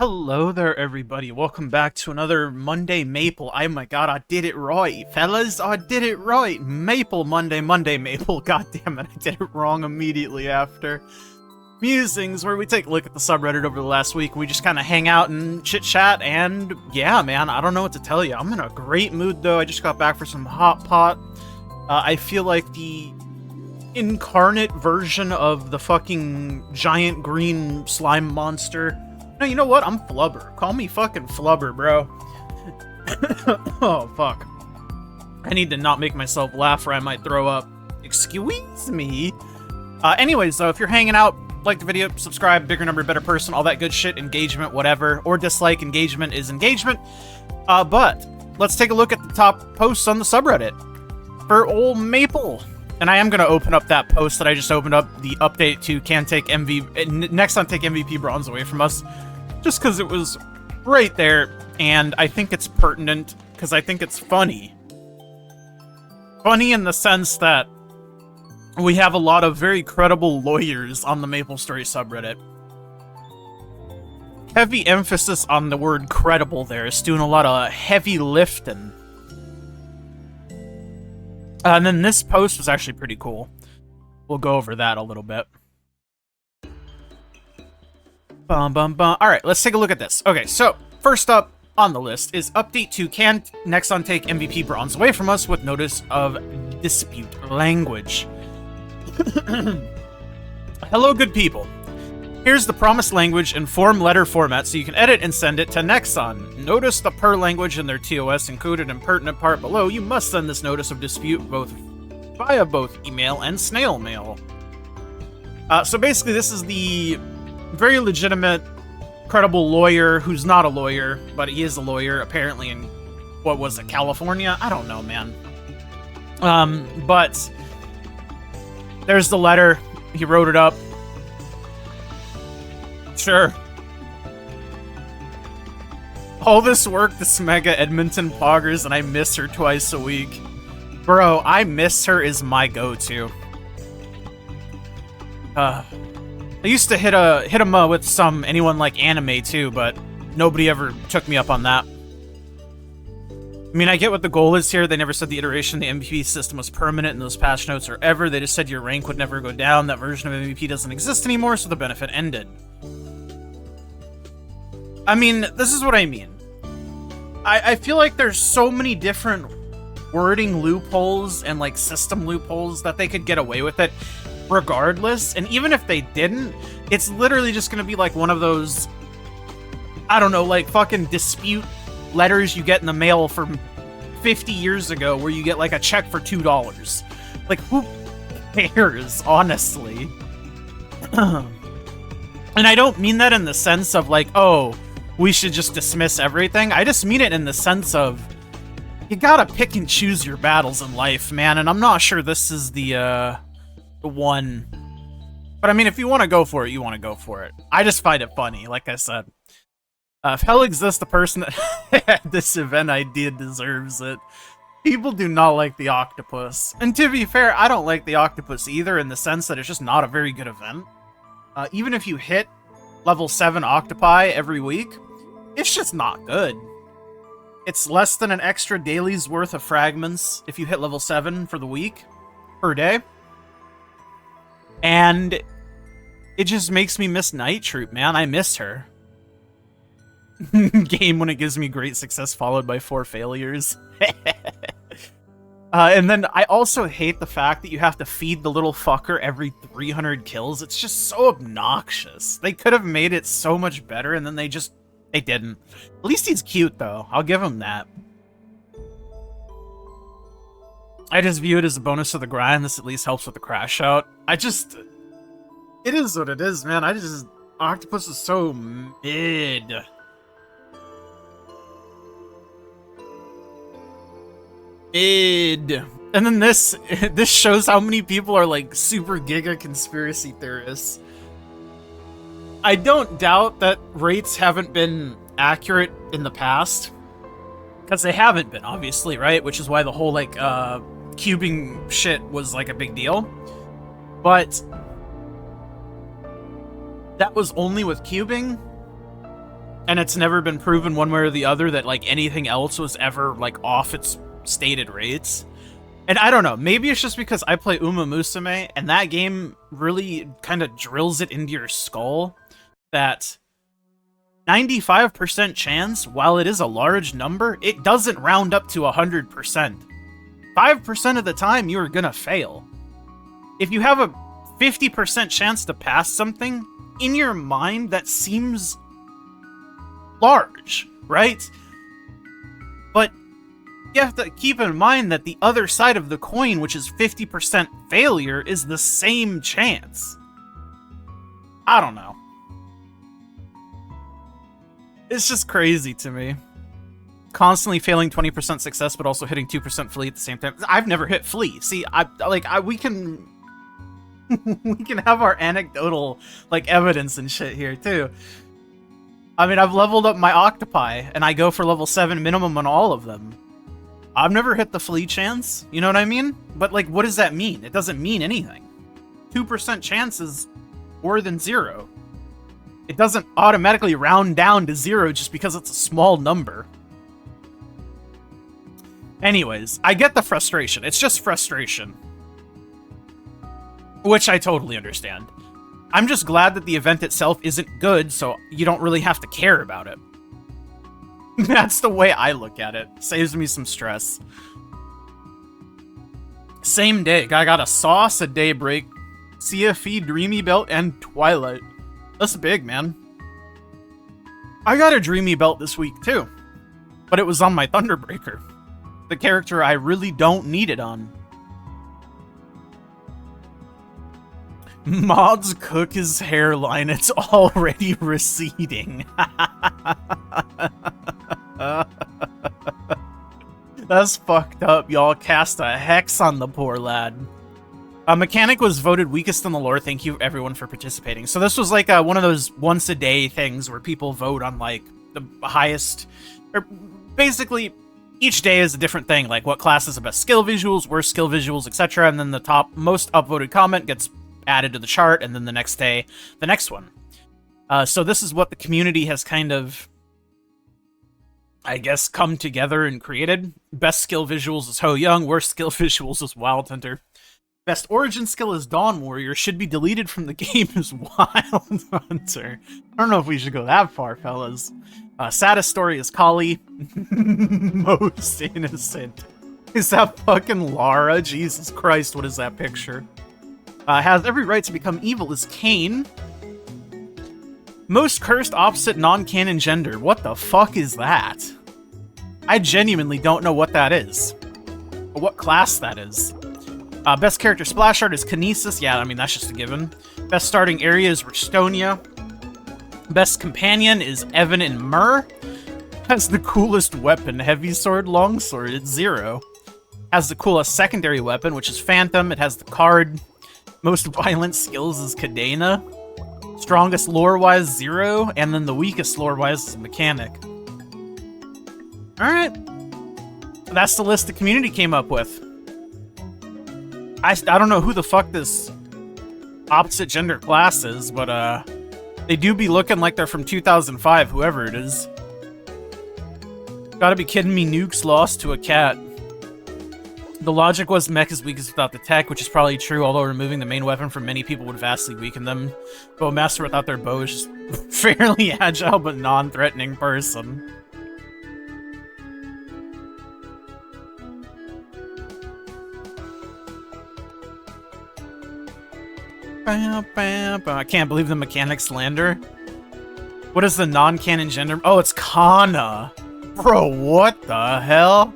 Hello there, everybody. Welcome back to another Monday Maple. Oh my god, I did it right, fellas. I did it right. Maple Monday Maple. God damn it, I did it wrong immediately after. Musings, where we take a look at the subreddit over the last week. We just kind of hang out and chit-chat, and yeah, man, I don't know what to tell you. I'm in a great mood, though. I just got back for some hot pot. I feel like the incarnate version of the fucking giant green slime monster. No, you know what? I'm Flubber. Call me fucking Flubber, bro. Oh, fuck. I need to not make myself laugh or I might throw up. Excuse me? Anyways, though, if you're hanging out, like the video, subscribe, bigger number, better person, all that good shit, engagement, whatever, or dislike, engagement is engagement. But let's take a look at the top posts on the subreddit for old Maple. And I am going to open up that post that I just opened up, the update to Nexon take MVP bronze away from us, just because it was right there, and I think it's pertinent, because I think it's funny. Funny in the sense that we have a lot of very credible lawyers on the MapleStory subreddit. Heavy emphasis on the word credible there. It's doing a lot of heavy lifting. And then this post was actually pretty cool. We'll go over that a little bit. Alright, let's take a look at this. Okay, so, first up on the list is update to can Nexon take MVP bronze away from us with notice of dispute language. Hello, good people. Here's the promised language in form letter format so you can edit and send it to Nexon. Notice the per language in their TOS encoded in pertinent part below. You must send this notice of dispute via both email and snail mail. So basically this is the very legitimate, credible lawyer who's not a lawyer, but he is a lawyer apparently in, what was it, California? I don't know, man. But there's the letter. He wrote it up. Sure. All this work, the Smega Edmonton poggers, and I miss her twice a week. Bro, I miss her is my go-to. I used to hit him with anyone like anime too, but nobody ever took me up on that. I mean, I get what the goal is here. They never said the iteration of the MVP system was permanent in those patch notes or ever. They just said your rank would never go down. That version of MVP doesn't exist anymore, so the benefit ended. I mean, this is what I mean. I feel like there's so many different wording loopholes and, like, system loopholes that they could get away with it regardless. And even if they didn't, it's literally just going to be, like, one of those, I don't know, like, fucking dispute letters you get in the mail from 50 years ago where you get, like, a check for $2. Like, who cares, honestly? And I don't mean that in the sense of, like, oh, we should just dismiss everything. I just mean it in the sense of, you gotta pick and choose your battles in life, man, and I'm not sure this is the one. But I mean, if you want to go for it, you want to go for it. I just find it funny, like I said. If hell exists, the person that had this event idea deserves it. People do not like the Octopus. And to be fair, I don't like the Octopus either, in the sense that it's just not a very good event. Even if you hit level 7 Octopi every week, it's just not good. It's less than an extra daily's worth of fragments if you hit level 7 for the week, per day. And it just makes me miss Night Troop, man. I miss her. Game when it gives me great success followed by 4 failures. And then I also hate the fact that you have to feed the little fucker every 300 kills. It's just so obnoxious. They could have made it so much better, and then they didn't. At least he's cute, though. I'll give him that. I just view it as a bonus to the grind. This at least helps with the crash out. It is what it is, man. Octopus is so mid. And then this shows how many people are like super giga conspiracy theorists. I don't doubt that rates haven't been accurate in the past, because they haven't been, obviously, right? Which is why the whole like cubing shit was like a big deal. But that was only with cubing. And it's never been proven one way or the other that, like, anything else was ever, like, off its stated rates. And I don't know, maybe it's just because I play Uma Musume, and that game really kind of drills it into your skull that 95% chance, while it is a large number, it doesn't round up to 100%. 5% of the time, you are gonna fail. If you have a 50% chance to pass something, in your mind, that seems large, right? But you have to keep in mind that the other side of the coin, which is 50% failure, is the same chance. I don't know. It's just crazy to me. Constantly failing 20% success, but also hitting 2% flee at the same time. I've never hit flee. See, we can we can have our anecdotal, like, evidence and shit here too. I mean, I've leveled up my octopi, and I go for level 7 minimum on all of them. I've never hit the flee chance, you know what I mean? But, like, what does that mean? It doesn't mean anything. 2% chance is more than 0. It doesn't automatically round down to 0 just because it's a small number. Anyways, I get the frustration. It's just frustration. Which I totally understand. I'm just glad that the event itself isn't good, so you don't really have to care about it. That's the way I look at it. Saves me some stress. Same day. I got a sauce, a daybreak, CFE, Dreamy Belt, and Twilight. That's big, man. I got a Dreamy Belt this week, too. But it was on my Thunderbreaker. The character I really don't need it on. Mods cook his hairline, it's already receding. That's fucked up, y'all. Cast a hex on the poor lad. Mechanic was voted weakest in the lore. Thank you, everyone, for participating. So this was like one of those once-a-day things where people vote on, like, the highest... Or basically, each day is a different thing. Like, what class has the best skill visuals, worst skill visuals, etc. And then the top most upvoted comment gets added to the chart, and then the next day, the next one. So this is what the community has kind of, I guess, come together and created. Best skill visuals is Ho Young, worst skill visuals is Wild Hunter. Best origin skill is Dawn Warrior, should be deleted from the game as Wild Hunter. I don't know if we should go that far, fellas. Saddest story is Kali. Most innocent. Is that fucking Lara? Jesus Christ, what is that picture? Has every right to become evil is Cain. Most cursed opposite non-canon gender. What the fuck is that? I genuinely don't know what that is. Or what class that is. Best character splash art is Kinesis. Yeah, I mean, that's just a given. Best starting area is Restonia. Best companion is Evan and Myrrh. Has the coolest weapon, heavy sword, long sword. It's 0. Has the coolest secondary weapon, which is Phantom. It has the card. Most violent skills is Cadena. Strongest lore-wise, 0. And then the weakest lore-wise is Mechanic. Alright. That's the list the community came up with. I don't know who the fuck this opposite gender class is, but they do be looking like they're from 2005, whoever it is. Gotta be kidding me, Nukes lost to a cat. The logic was mech is weakest without the tech, which is probably true, although removing the main weapon from many people would vastly weaken them. Bowmaster without their bow is just fairly agile but non-threatening person. I can't believe the mechanic slander. What is the non-canon gender? Oh, it's Kana. Bro, what the hell?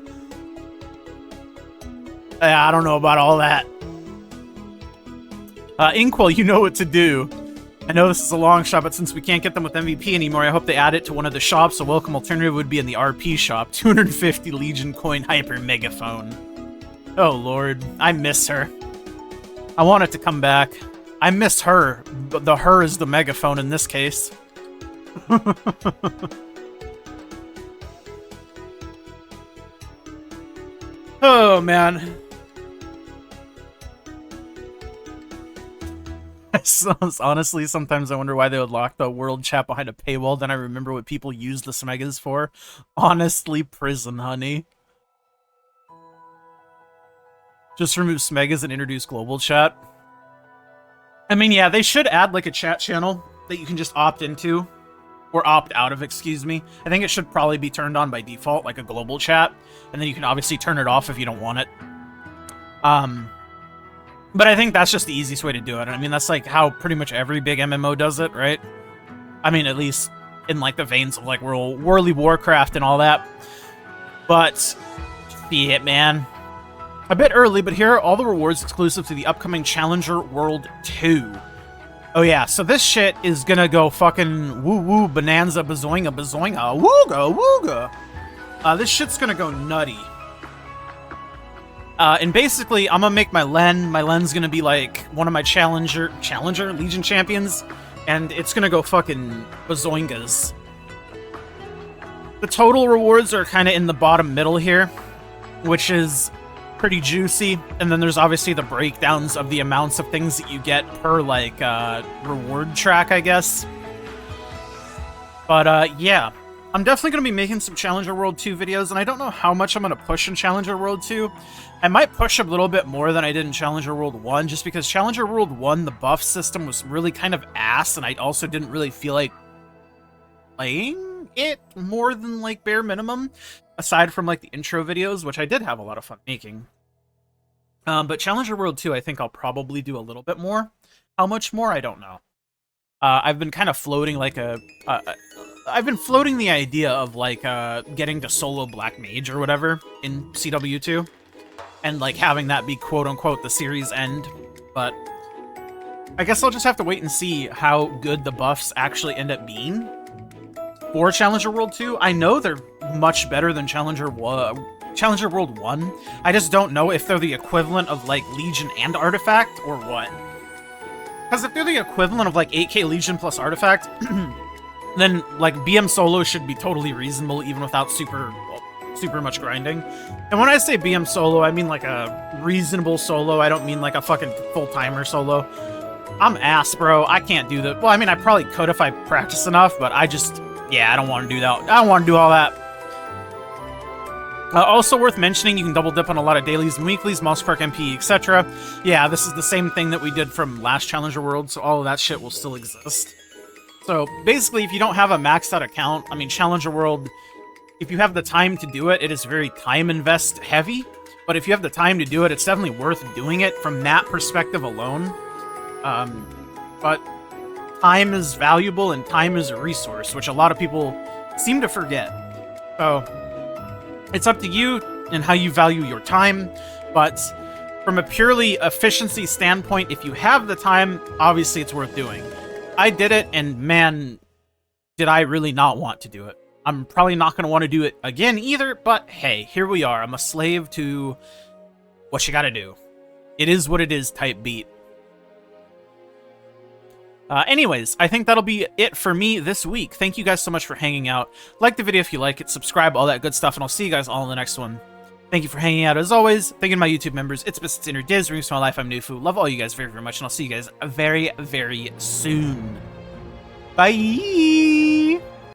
I don't know about all that. Inkwell, you know what to do. I know this is a long shot, but since we can't get them with MVP anymore, I hope they add it to one of the shops. A welcome alternative would be in the RP shop. 250 Legion coin hyper megaphone. Oh lord, I miss her. I want it to come back. I miss her. The her is the megaphone in this case. Oh man. Honestly, sometimes I wonder why they would lock the world chat behind a paywall. Then I remember what people use the Smegas for. Honestly, prison, honey. Just remove Smegas and introduce global chat. I mean, yeah, they should add like a chat channel that you can just opt into. Or opt out of, excuse me. I think it should probably be turned on by default, like a global chat. And then you can obviously turn it off if you don't want it. But I think that's just the easiest way to do it. I mean, that's like how pretty much every big MMO does it, right? I mean, at least in like the veins of like World of Warcraft and all that. But, shit, man. A bit early, but here are all the rewards exclusive to the upcoming Challenger World 2. Oh yeah, so this shit is gonna go fucking woo-woo, bonanza, bazoinga, bazoinga, wooga, wooga. This shit's gonna go nutty. And basically, I'm gonna make my Len. My Len's gonna be like one of my Challenger Legion champions, and it's gonna go fucking bazoingas. The total rewards are kind of in the bottom middle here, which is pretty juicy, and then there's obviously the breakdowns of the amounts of things that you get per, like, reward track, I guess. But, yeah. I'm definitely going to be making some Challenger World 2 videos, and I don't know how much I'm going to push in Challenger World 2. I might push a little bit more than I did in Challenger World 1, just because Challenger World 1, the buff system was really kind of ass, and I also didn't really feel like playing it more than, like, bare minimum. Aside from, like, the intro videos, which I did have a lot of fun making. But Challenger World 2, I think I'll probably do a little bit more. How much more? I don't know. I've been kind of floating, like, I've been floating the idea of, like, getting to solo Black Mage or whatever in CW2. And, like, having that be, quote-unquote, the series end. But I guess I'll just have to wait and see how good the buffs actually end up being for Challenger World 2. I know they're much better than Challenger World 1. I just don't know if they're the equivalent of, like, Legion and Artifact, or what. Because if they're the equivalent of, like, 8k Legion plus Artifact, then, like, BM solo should be totally reasonable, even without super much grinding. And when I say BM solo, I mean, like, a reasonable solo. I don't mean, like, a fucking full-timer solo. I'm ass, bro. I can't do that. Well, I mean, I probably could if I practice enough, but I just... yeah, I don't want to do that. I don't want to do all that. Also worth mentioning, you can double dip on a lot of dailies and weeklies, mouse perk, MP, etc. Yeah, this is the same thing that we did from last Challenger World, so all of that shit will still exist. So basically, if you don't have a maxed out account, I mean, Challenger World, if you have the time to do it, it is very time invest heavy. But if you have the time to do it, it's definitely worth doing it from that perspective alone. But time is valuable and time is a resource, which a lot of people seem to forget. So it's up to you and how you value your time, but from a purely efficiency standpoint, if you have the time, obviously it's worth doing. I did it, and man, did I really not want to do it. I'm probably not going to want to do it again either, but hey, here we are. I'm a slave to what you gotta do. It is what it is type beat. Anyways, I think that'll be it for me this week. Thank you guys so much for hanging out. Like the video if you like it, subscribe, all that good stuff, and I'll see you guys all in the next one. Thank you for hanging out as always. Thank you to my YouTube members. It's Biscuits Inner Diz, Rings to My Life, I'm Nufu. Love all you guys very, very much, and I'll see you guys very, very soon. Bye!